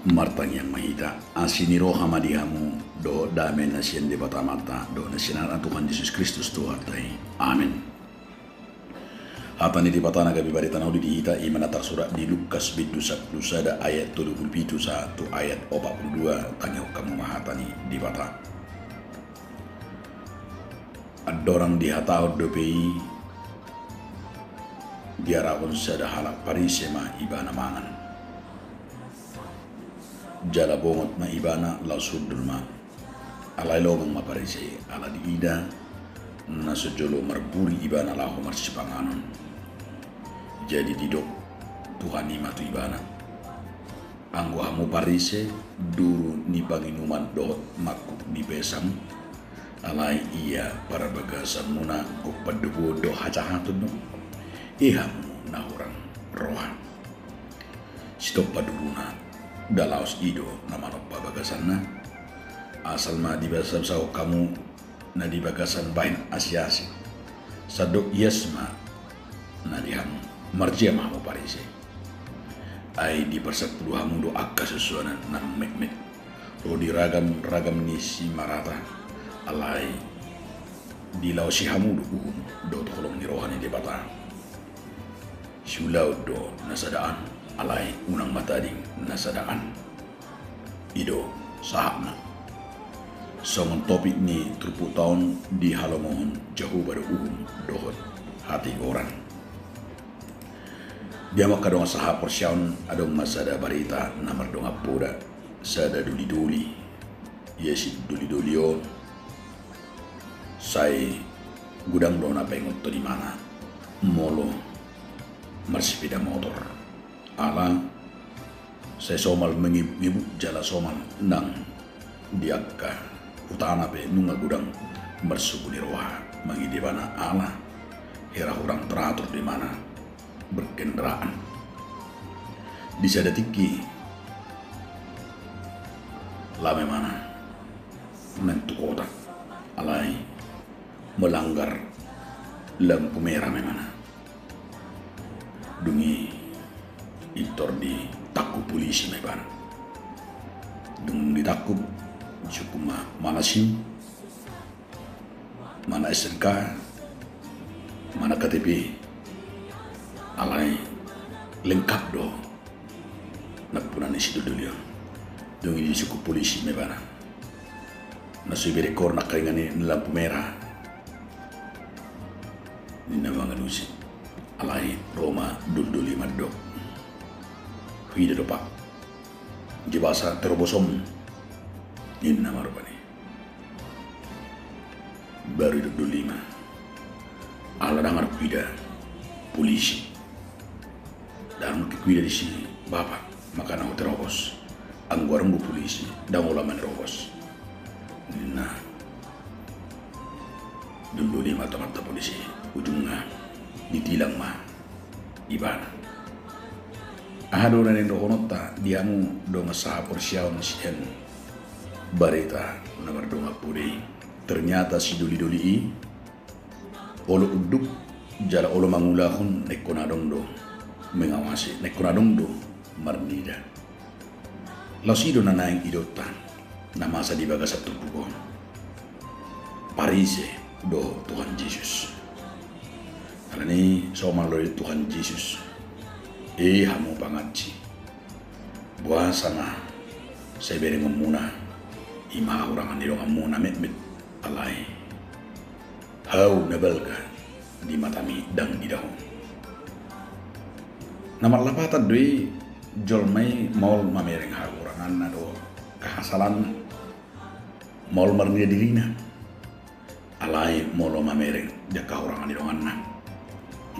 Martang yang mahita asiniro hamadihamu do damai nasian di batamata do nasian Tuhan Yesus Kristus Tuhan tai. Amin. Hatani di batana gabi bari tanau di hita iman atar surat di Lukas bidusak lusada ayat 21 ayat 42 tanya kamu mahatani di bata. Adorang di hatau dopi biarawon sada halak parisema ibana mangan. Jala bongot ma ibana lau sudul ma alai lomang ma parise ala di ida na sejolo marburi ibana lau marsipanganon. Jadi didok Tuhan ima tu ibana anggo hamu parise duru ni banginuman dot makuk di besam alai iya para bagasan muna ko padugo do hacahatun no ihamu na orang rohan stop paduruna dalaos ido nama nopa bagasan na asal ma di basam sao kamu na di bagasan bain asiasi sadok yesma na dihamu marjia mahamu parise ai di persepuluh hamu do akka sesuanan na met ro di ragam ni si marata alai di lau si hamu do tolong ni rohani di bata siulau do nasadaan alai unang matading nasadaan ido sahapna songon topik ni trupu tahun di halomohon jauh pada dohot hati orang dia maka dong sahap persyaun adong masada barita namar dong apoda sada duli yesi duli sai gudang dona pengot to di mana molo marsipida motor ala saya somal mengibut jala somal nang diakka utana pe nunga gudang mersuku di roha mangi di mana ala hera orang teratur di mana berkendaraan di sada tiki lame mana mentu kota alai melanggar lampu merah memana dungi itor di takut polisi meban dung di takut cukup mana SIM mana SNK mana KTP alai lengkap do napunan isi dulu dung di cukup polisi meban nasi berekor nak kaingani lampu merah ni nama ngalusi alai Roma dulu madok hida dopak jibasa terobosom ini nama rupanya baru dulu lima ala dangar kuida polisi dan kuida di sini bapak maka nak terobos angguarang bu polisi dan ulama terobos nah dulu lima mata polisi ujungnya ditilang mah ibana ahado na nendo honota diamu do masaha persyaun sien barita nomor dua pudi ternyata si duli olo uduk jala olo mangulahun nekonadong do mengawasi nekonadong do marnida lasido na naing idota na masa di bagas satu bugon Parise do Tuhan Yesus karena ini somal do Tuhan Yesus hamu pangaci buah sana saya beri memuna ima orang andi dong amuna met alai hau nabelga di matami dang di daun nama lapatan doi jolmai maul mamereng ha orang anna do kehasalan maul marnia dirina alai molo mamereng jaka orang andi dong anna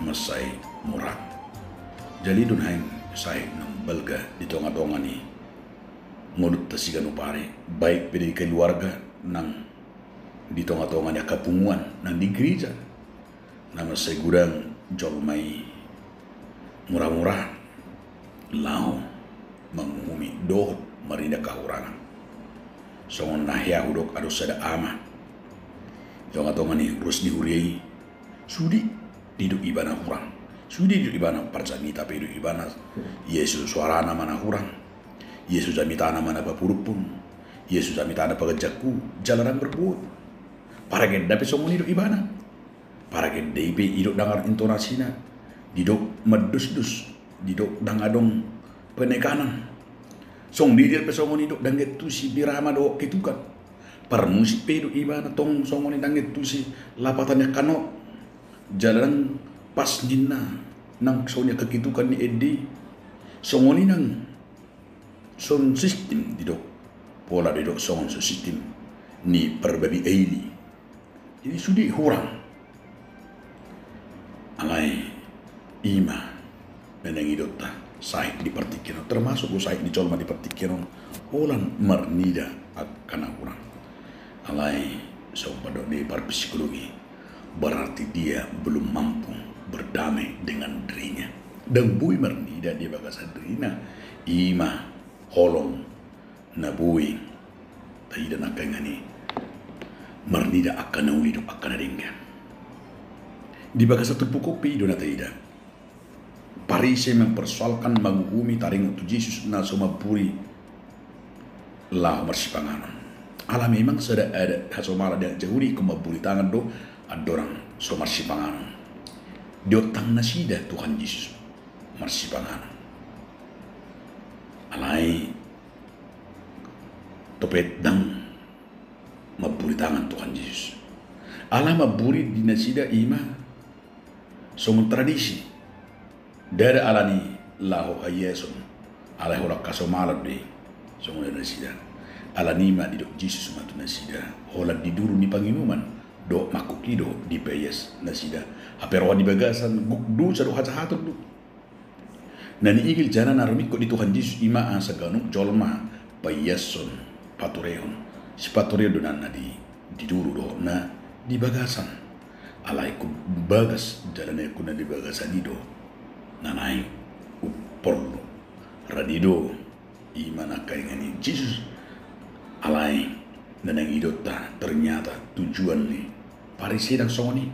masai murah jadi dunhain saya nang belga di tonga-tonga ni ngodut tasigan upare baik dari keluarga nang di tonga-tonga ni kapunguan nang di gereja nama saya gudang jolmai murah-murah lau mengumumi dohot marina kahurangan songon nahya hudok ado sada ama tonga-tonga ni terus dihuriai sudi Diduk ibana hurang. Sudah diduk ibana parjami tapi diduk ibana Yesus suarana mana hurang. Yesus amitana mana papurupun. Yesus amitana pagajaku jalanan berbuat. Para genda pesong diduk ibana. Para genda ibe iduk dengan intonasina. Diduk medus-dus. Diduk dangadong penekanan. Song didir pesong diduk danget tu si birama do ketukan. Parmusik pedu ibana tong songoni danget tu si lapatannya kano jalan pas nina nang sonya kekitukan ni edi songoni nang son sistem didok pola didok songon so sistem ni perbabi eili jadi sudi hurang alai ima menang idota saik di partikino termasuk saik di colma di partikino olan marnida akana hurang alai sombado di parpsikologi berarti dia belum mampu berdamai dengan dirinya. Dan bui mernida dia bagasan dirinya ima holong na bui taida nakangani mernida akan hidup akan ringga. Di bagasan tupu kopi dona taida. Parise mempersoalkan menghukumi taring tu Yesus na sumapuri lah marsipanganon. Alam memang sudah ada hasomala dia jahuri kemaburi tangan do adorang so marsipanganon. Diotang nasida Tuhan Yesus marsipanganon. Alai topet dang maburi tangan Tuhan Yesus. Alam maburi di nasida ima songon tradisi. Dari alani lahu hayeson alai horak kasomalat de songon nasida. Alanima di dok Yesus matu nasida. Holat di duru ni panginuman do makukido di peyes nasida. Aperwa di bagasan gukdu sadu hacahatut du. Nani igil jana narumiko di Tuhan Yesus ima ang saganuk jolma payeson patureon. Si patureo do nana di duru do na di bagasan. Alai ku bagas jalannya ku na di bagasan ido. Nanai upol radido ima nakaingani Yesus. Alai nanang idota ternyata tujuan ni parisidang songoni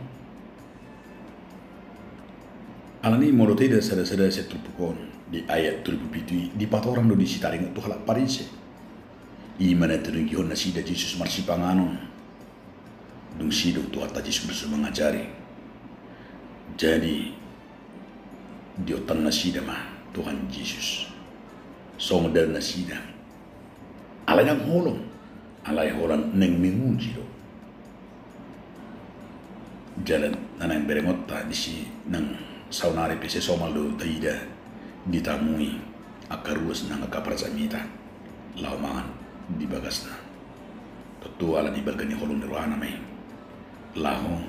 alani molote da sada-sada setrupukon di ayat 37 di patoran do di sitaring tu halak parise imana terungihon nasida Yesus marsipanganon dung sido tu hatta Yesus bersama mengajari jadi diotan nasida mah Tuhan Yesus song dan nasida alay yang holong alay holan neng menguji do jalan nanang berengotta di si nang saunari pese somal do taida ditamui akarus nang akaparsamita laumangan di bagasna tutu ala di balgani holong ni rohana may laho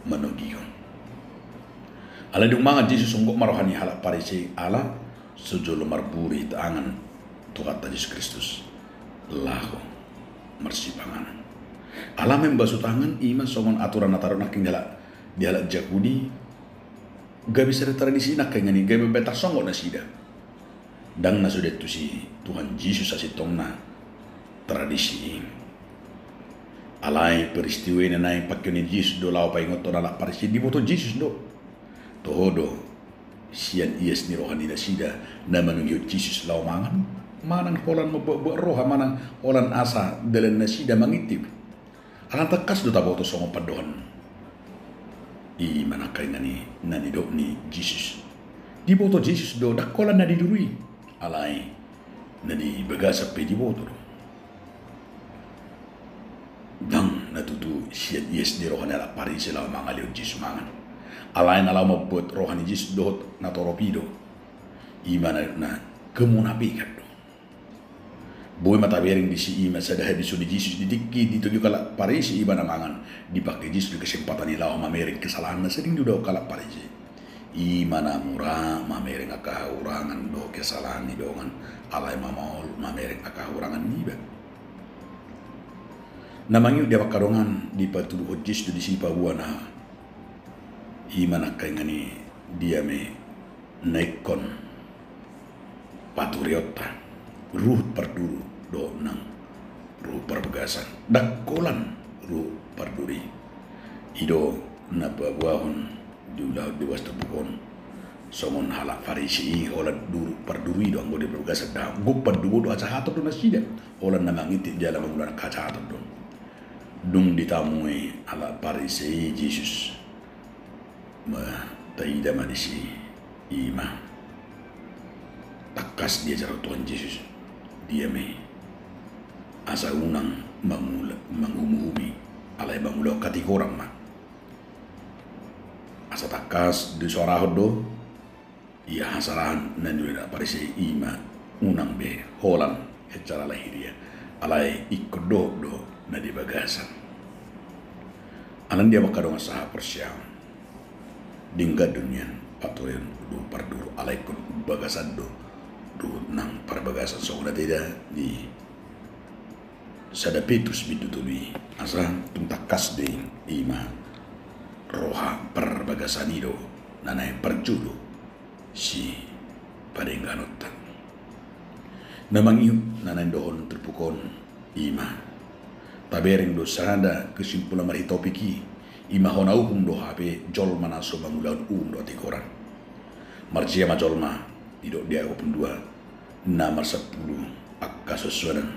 manogiyon ala dung mga Jesus unggok marohani halak parisi ala sujolo marburi taangan Tuhan Yesus Kristus laho marsipanganan alam yang basuh tangan ima songon aturan ataron naking dialak Jakudi gak bisa ada tradisi nak kayak gini gak bebetar songon nasida dang nasudet tu si Tuhan Yesus asitong na tradisi alay peristiwa na naing pakyon ni Yesus do lao paingot to nalak parisi di boto Yesus do toho sian ias ni rohani nasida na manungyot Yesus lao mangan manang holan roha manang holan asa dalam nasida mangitip alang tekas do tabo to songo padohan i manakai nani do ni Jesus di boto Jesus do dakolan na didurui alai nani bagasa pe di boto do dang natutu siat yes di rohani ala pari sila mangalio Jesus mangan alai na lama buat rohani Jesus do na toropido i mana na kemunafikan boy mata bering di si ima sada di sudi Yesus didikki dituju kala parisi iba namangan dipakai Yesus di kesempatan nila mamering kesalahan na sering duda kala parisi ima na mura mamering akahurangan do kesalahan ni dongan alay mamaol mamering akahurangan niba namangyu dia makadongan di patudu Yesus di si pabuana ima na kaingani dia me naikon paturiota ruh perduru do nang ruh perbegasan dakolan ruh perduri ido na babuahon diulah dewas terbukon somon halak farisi hola duru perduri do anggo de bergas da go perdu do aca hato do nasida hola namang itu jala mangulan kaca hato do dung ditamui ala farisi Jesus ma taida manisi ima takas dia jaro Tuhan Yesus dia me asa unang mangumumi alai bangulo katikorang ma asa takas di suara do ia hasaran nanduira parisi ima unang be holan secara lahiria alai ikodo do na di bagasan anan dia makadong saha persia dingga dunia paturin do parduru alai bagasan do nang parbagasan so na tidak di sadapetus bidutului asa tung takas de ima roha perbagasan ido nanay perjudo si padenganutan namang iyo nanay doon terpukon ima tabereng do sada kesimpulan mari topiki ima honauhum do habe jol manaso bangulan do tikoran marjia majolma ido dia open dua nomor 10 akka sesuanan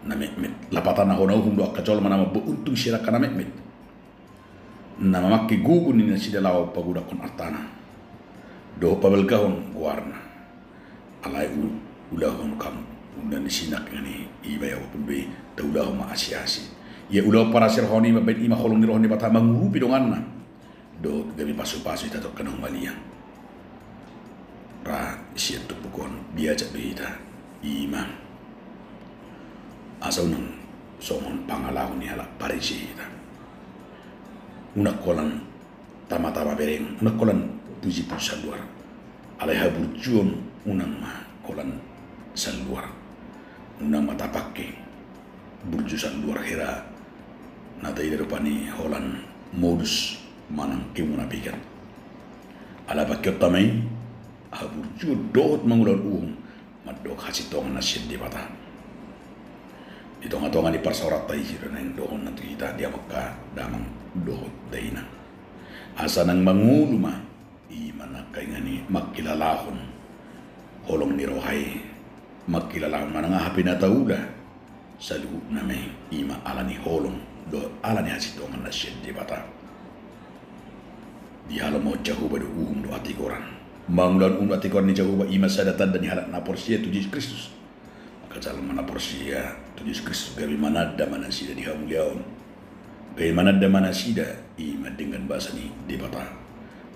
na met lapatan na honauhum do akka jol manama beuntung sira kana met na mamaki gugun ni sida law paguda kon artana do pabelgahon warna alai ulahon kam undan sinak ngani ibaya pun be taulah ma asiasi ya ulah para sirhoni ma ben ima kholong ni rohni bata mangurupi donganna do gabi pasu-pasu ita to kanong maliang ra siento pukon biaja beita ima asa unang somon pangalau ni ala parisi ita unak kolan tama-tama bereng unak kolan puji saluar alai haburjuon unang ma kolan saluar unang mata pakai burju saluar hera nata ida rupani holan modus manang kemunafikan ala pakai tamai haburju dot mangulan madok hasitong nasin di bata itong-atongan di parsorat tayo na yung doon na kita dia maka damang dohot daina asa nang manguluma ima na kay nga ni magkilalahon holong ni rohay magkilalahon manang pinataula sa loob na may ima ala ni holong do ala ni hasitongan na siya di bata di halam mo jahuba do do atikoran mangulan do atikoran ni jahuba ima sadatan dan halak na porsiya tu Yesus Kristus kacalan mana porsia tu Yesus Kristus gabi manada mana sida di hamuliaon gabi manada mana sida ima dengan bahasa ni di bata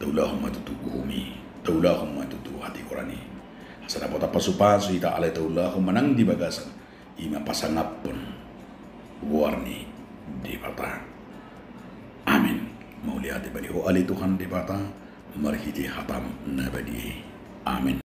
taulahumma tutu kuhumi taulahumma tutu hati korani asana pota pasu-pasu ita alai taulahumma nang di bagasan ima pasangapun warni di bata amin mauliati badi ho ali Tuhan di bata marhiti hatam nabadi amin.